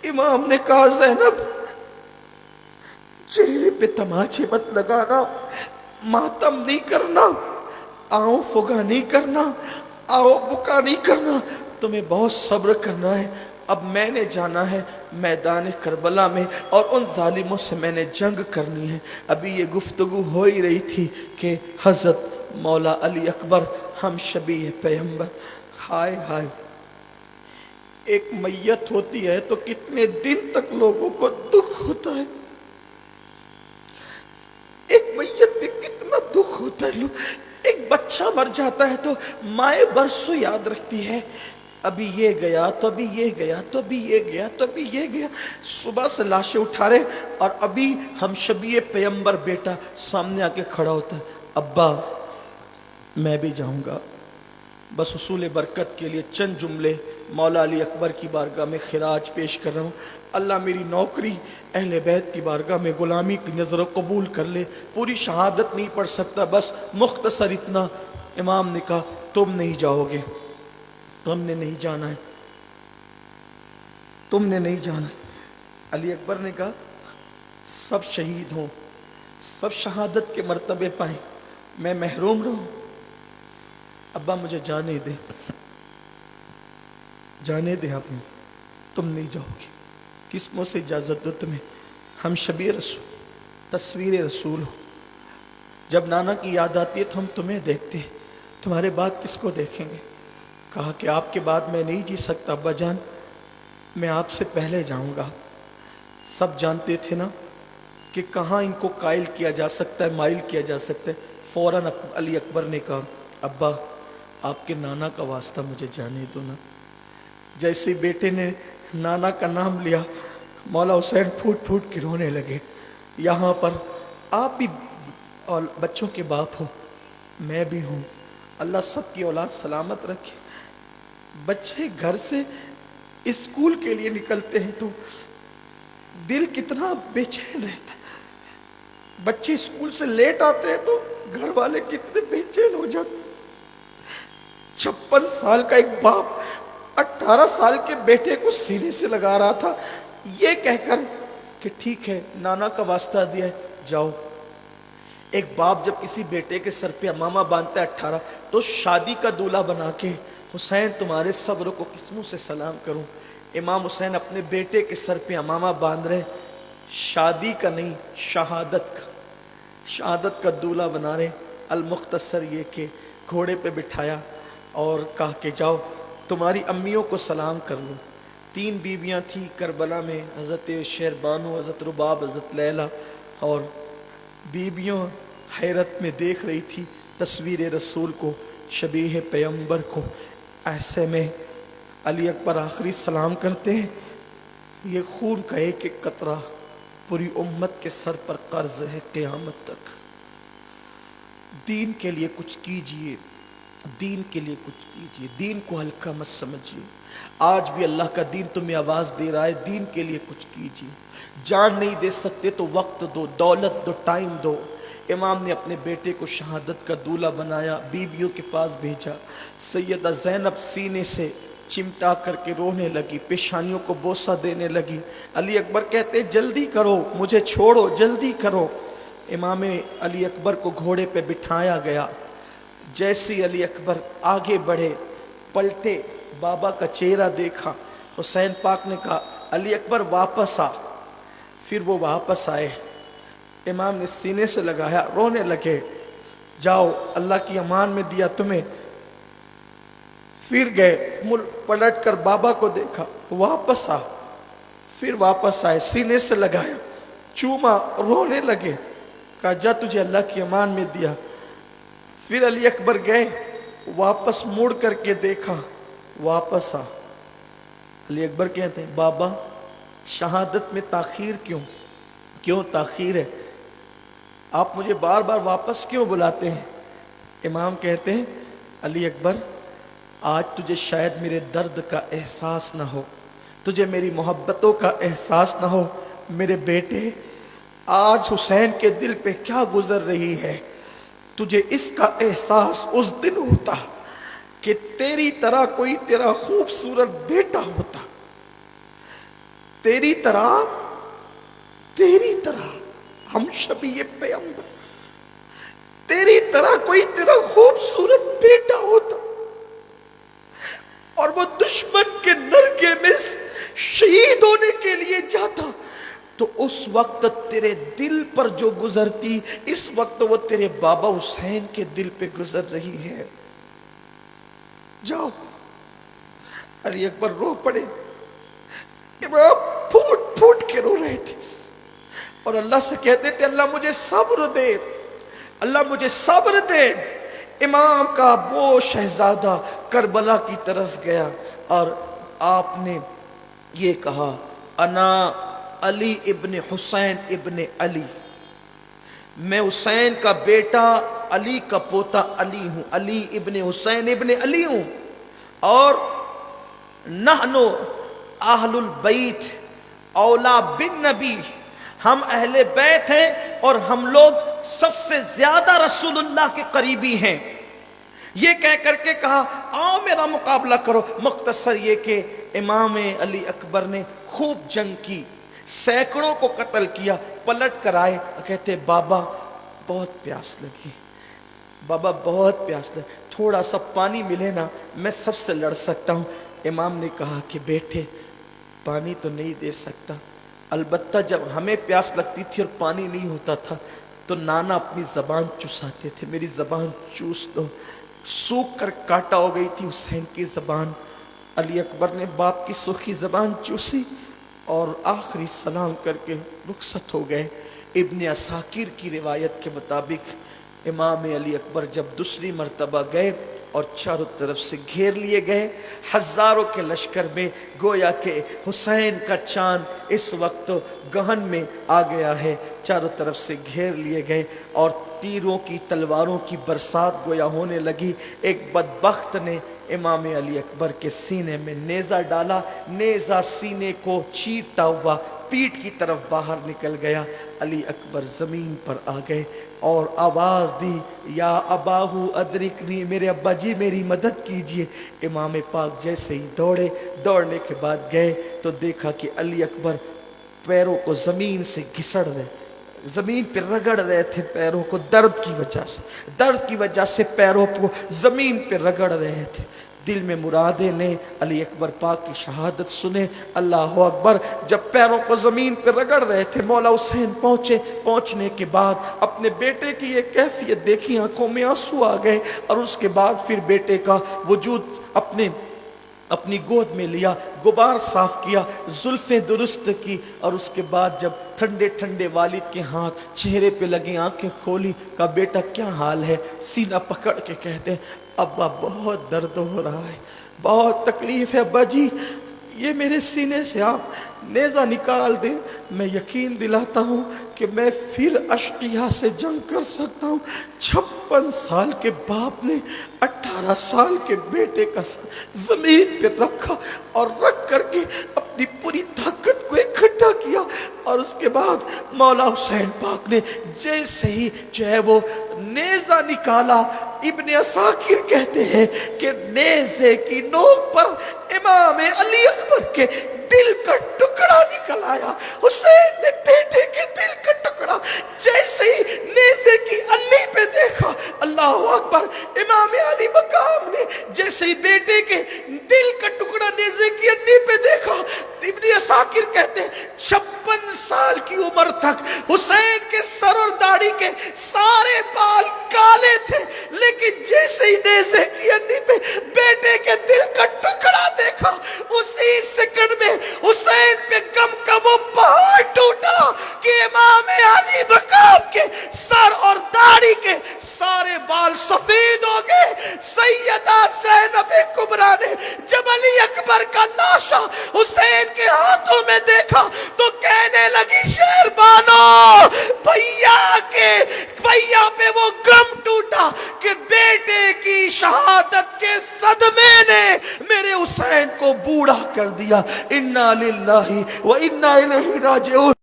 امام نے کہا زینب چہرے پہ تماچے مت لگانا، ماتم نہیں کرنا، آؤ فگا نہیں کرنا، آؤ بکا نہیں کرنا، تمہیں بہت صبر کرنا ہے۔ اب میں نے جانا ہے میدان کربلا میں اور ان ظالموں سے میں نے جنگ کرنی ہے۔ ابھی یہ گفتگو ہو ہی رہی تھی کہ حضرت مولا علی اکبر ہم شبیہ پیغمبر، ہائے ہائے، ایک میت ہوتی ہے تو کتنے دن تک لوگوں کو دکھ ہوتا ہے، ایک میت پہ کتنا دکھ ہوتا ہے، ایک بچہ مر جاتا ہے تو مائیں برسوں یاد رکھتی ہے، ابھی یہ گیا تو ابھی یہ گیا تو ابھی یہ گیا تو ابھی یہ گیا، صبح سے لاشیں اٹھا رہے، اور ابھی ہم شبیہ پیغمبر بیٹا سامنے آ کے کھڑا ہوتا ہے، ابا میں بھی جاؤں گا، بس حصول برکت کے لیے چند جملے مولا علی اکبر کی بارگاہ میں خراج پیش کر رہا ہوں، اللہ میری نوکری اہل بیت کی بارگاہ میں غلامی کی نظر قبول کر لے۔ پوری شہادت نہیں پڑھ سکتا، بس مختصر اتنا، امام نے کہا تم نہیں جاؤ گے، تم نے نہیں جانا ہے، تم نے نہیں جانا ہے۔ علی اکبر نے کہا سب شہید ہوں، سب شہادت کے مرتبے پائیں، میں محروم رہوں؟ ابا مجھے جانے دے، جانے دے، آپ نے، تم نہیں جاؤ گے، کس منہ سے اجازت دو تمہیں؟ ہم شبیہ رسول، تصویر رسول ہو، جب نانا کی یاد آتی ہے تو ہم تمہیں دیکھتے ہیں، تمہارے بعد کس کو دیکھیں گے؟ کہا کہ آپ کے بعد میں نہیں جی سکتا ابا جان، میں آپ سے پہلے جاؤں گا۔ سب جانتے تھے نا کہ کہاں ان کو قائل کیا جا سکتا ہے، مائل کیا جا سکتا ہے۔ فوراً علی اکبر نے کہا ابا آپ کے نانا کا واسطہ مجھے جانے دو نا۔ جیسے بیٹے نے نانا کا نام لیا، مولا حسین پھوٹ پھوٹ کے رونے لگے۔ یہاں پر آپ بھی اور بچوں کے باپ ہو، میں بھی ہوں، اللہ سب کی اولاد سلامت رکھے۔ بچے گھر سے اسکول کے لیے نکلتے ہیں تو دل کتنا بے چین رہتا ہے، بچے اسکول سے لیٹ آتے ہیں تو گھر والے کتنے بے چین ہو جاتے۔ 56 سال کا ایک باپ 18 سال کے بیٹے کو سینے سے لگا رہا تھا، یہ کہہ کر کہ ٹھیک ہے نانا کا واسطہ دیا ہے جاؤ۔ ایک باپ جب کسی بیٹے کے سر پہ امامہ باندھتا ہے 18، تو شادی کا دولہا بنا کے حسین تمہارے صبر کو کس منہ سے سلام کروں؟ امام حسین اپنے بیٹے کے سر پہ امامہ باندھ رہے، شادی کا نہیں شہادت کا، شہادت کا دولہا بنا رہے۔ المختصر یہ کہ گھوڑے پہ بٹھایا اور کہا کہ جاؤ تمہاری امیوں کو سلام کر لو۔ 3 بیویاں تھیں کربلا میں، حضرت شیر بانو، حضرت رباب، حضرت لیلہ، اور بیویوں حیرت میں دیکھ رہی تھی تصویر رسول کو، شبیہ پیغمبر کو۔ ایسے میں علی اکبر آخری سلام کرتے ہیں، یہ خون کا ایک ایک قطرہ پوری امت کے سر پر قرض ہے قیامت تک۔ دین کے لیے کچھ کیجئے، دین کے لیے کچھ کیجئے، دین کو ہلکا مت سمجھیے۔ آج بھی اللہ کا دین تمہیں آواز دے رہا ہے، دین کے لیے کچھ کیجئے۔ جان نہیں دے سکتے تو وقت دو، دولت دو، ٹائم دو۔ امام نے اپنے بیٹے کو شہادت کا دولہا بنایا، بیویوں کے پاس بھیجا۔ سیدہ زینب سینے سے چمٹا کر کے رونے لگی، پیشانیوں کو بوسہ دینے لگی۔ علی اکبر کہتے جلدی کرو، مجھے چھوڑو، جلدی کرو۔ امام علی اکبر کو گھوڑے پہ بٹھایا گیا۔ جیسے علی اکبر آگے بڑھے، پلٹے، بابا کا چہرہ دیکھا، حسین پاک نے کہا علی اکبر واپس آ۔ پھر وہ واپس آئے، امام نے سینے سے لگایا، رونے لگے، جاؤ اللہ کی امان میں دیا تمہیں۔ پھر گئے، پلٹ کر بابا کو دیکھا، واپس آ۔ پھر واپس آئے، سینے سے لگایا، چوما، رونے لگے، کہا جا تجھے اللہ کی امان میں دیا۔ پھر علی اکبر گئے، واپس مڑ کر کے دیکھا، واپس آ۔ علی اکبر کہتے ہیں بابا شہادت میں تاخیر کیوں تاخیر ہے؟ آپ مجھے بار بار واپس کیوں بلاتے ہیں؟ امام کہتے ہیں علی اکبر آج تجھے شاید میرے درد کا احساس نہ ہو، تجھے میری محبتوں کا احساس نہ ہو، میرے بیٹے آج حسین کے دل پہ کیا گزر رہی ہے، تجھے اس کا احساس اس دن ہوتا کہ تیری طرح کوئی تیرا خوبصورت بیٹا ہوتا، تیری طرح ہم شبیہ پیغمبر، تیری طرح کوئی تیرا خوبصورت بیٹا ہوتا اور وہ دشمن کے نرگے میں شہید ہونے کے لیے جاتا، تو اس وقت تیرے دل پر جو گزرتی، اس وقت وہ تیرے بابا حسین کے دل پہ گزر رہی ہے۔ جاؤ۔ علی اکبر رو پڑے، امام پھوٹ پھوٹ کے رو رہے تھے اور اللہ سے کہتے تھے اللہ مجھے صبر دے، اللہ مجھے صبر دے۔ امام کا وہ شہزادہ کربلا کی طرف گیا اور آپ نے یہ کہا انا علی ابن حسین ابن علی، میں حسین کا بیٹا علی کا پوتا علی ہوں، علی ابن حسین ابن علی ہوں، اور نحنو اہل البیت اولا بن نبی، ہم اہل بیت ہیں اور ہم لوگ سب سے زیادہ رسول اللہ کے قریبی ہیں۔ یہ کہہ کر کے کہا آؤ میرا مقابلہ کرو۔ مختصر یہ کہ امام علی اکبر نے خوب جنگ کی، سینکڑوں کو قتل کیا، پلٹ کر آئے، کہتے بابا بہت پیاس لگی، بابا بہت پیاس لگی، تھوڑا سا پانی ملے نا، میں سب سے لڑ سکتا ہوں۔ امام نے کہا کہ بیٹے پانی تو نہیں دے سکتا، البتہ جب ہمیں پیاس لگتی تھی اور پانی نہیں ہوتا تھا تو نانا اپنی زبان چوساتے تھے، میری زبان چوس دو۔ سوکھ کر کاٹا ہو گئی تھی حسین کی زبان، علی اکبر نے باپ کی سوکھی زبان چوسی اور آخری سلام کر کے رخصت ہو گئے۔ ابن عساکر کی روایت کے مطابق امام علی اکبر جب دوسری مرتبہ گئے اور چاروں طرف سے گھیر لیے گئے، ہزاروں کے لشکر میں، گویا کہ حسین کا چاند اس وقت گہن میں آ گیا ہے، چاروں طرف سے گھیر لیے گئے اور تیروں کی تلواروں کی برسات گویا ہونے لگی۔ ایک بدبخت نے امام علی اکبر کے سینے میں نیزہ ڈالا، نیزہ سینے کو چیرتا ہوا پیٹھ کی طرف باہر نکل گیا۔ علی اکبر زمین پر آ گئے اور آواز دی یا اباہو ادرکنی، میرے ابا جی میری مدد کیجئے۔ امام پاک جیسے ہی دوڑے، دوڑنے کے بعد گئے تو دیکھا کہ علی اکبر پیروں کو زمین سے گھسڑ رہے، زمین پہ رگڑ رہے تھے پیروں کو، درد کی وجہ سے پیروں کو زمین پہ رگڑ رہے تھے۔ دل میں مرادیں لیں، علی اکبر پاک کی شہادت سنیں، اللہ اکبر۔ جب پیروں کو زمین پہ رگڑ رہے تھے مولا حسین پہنچے، پہنچنے کے بعد اپنے بیٹے کی یہ کیفیت دیکھی، آنکھوں میں آنسو آ گئے، اور اس کے بعد پھر بیٹے کا وجود اپنی گود میں لیا، غبار صاف کیا، زلفیں درست کی، اور اس کے بعد جب ٹھنڈے ٹھنڈے والد کے ہاتھ چہرے پہ لگے، آنکھیں کھولی، کہا بیٹا کیا حال ہے؟ سینہ پکڑ کے کہتے ہیں ابا بہت درد ہو رہا ہے، بہت تکلیف ہے ابا جی، یہ میرے سینے سے آپ نیزہ نکال دیں، میں یقین دلاتا ہوں کہ میں پھر اشقیہ سے جنگ کر سکتا ہوں۔ 56 سال کے باپ نے 18 سال کے بیٹے کا سر زمین پہ رکھا اور رکھ کر کے اپنی پوری طاقت کو اکٹھا کیا، اور اس کے بعد مولا حسین پاک نے جیسے ہی جو ہے وہ نیزہ نکالا، ابن عساکر کہتے ہیں کہ نیزے کی نوک پر امام علی اکبر کے دل کا ٹکڑا نکل آیا۔ حسین نے بیٹے کے دل کا ٹکڑا جیسے ہی نیزے کی الی پہ دیکھا، اللہ اکبر، امام علی مقام نے جیسے ہی بیٹے کے دل کا ٹکڑا نیزے کی الی پہ دیکھا، ابن عساکر کہتے ہیں 56 سال کی عمر تک حسین کے سر اور داڑھی کے سارے بال کالے تھے، لیکن جیسے ہی نیزے کی الی پہ بیٹے کے دل کا ٹکڑا دیکھا، اسی سیکنڈ میں حسین پہ غم کا وہ پہاڑ ٹوٹا کہ امام علی مقام کے سر اور داڑھی کے سارے بال سفید ہو گئے۔ سیدہ زینب کبریٰ نے جب علی اکبر کا لاشا حسین کے ہاتھوں میں دیکھا تو کہنے لگی شیر بانو، بھیا پہ وہ غم ٹوٹا کہ بیٹے کی شہادت کے صدمے نے میرے حسین کو بوڑھا کر دیا۔ انا للہ و انا الیہ راجعون۔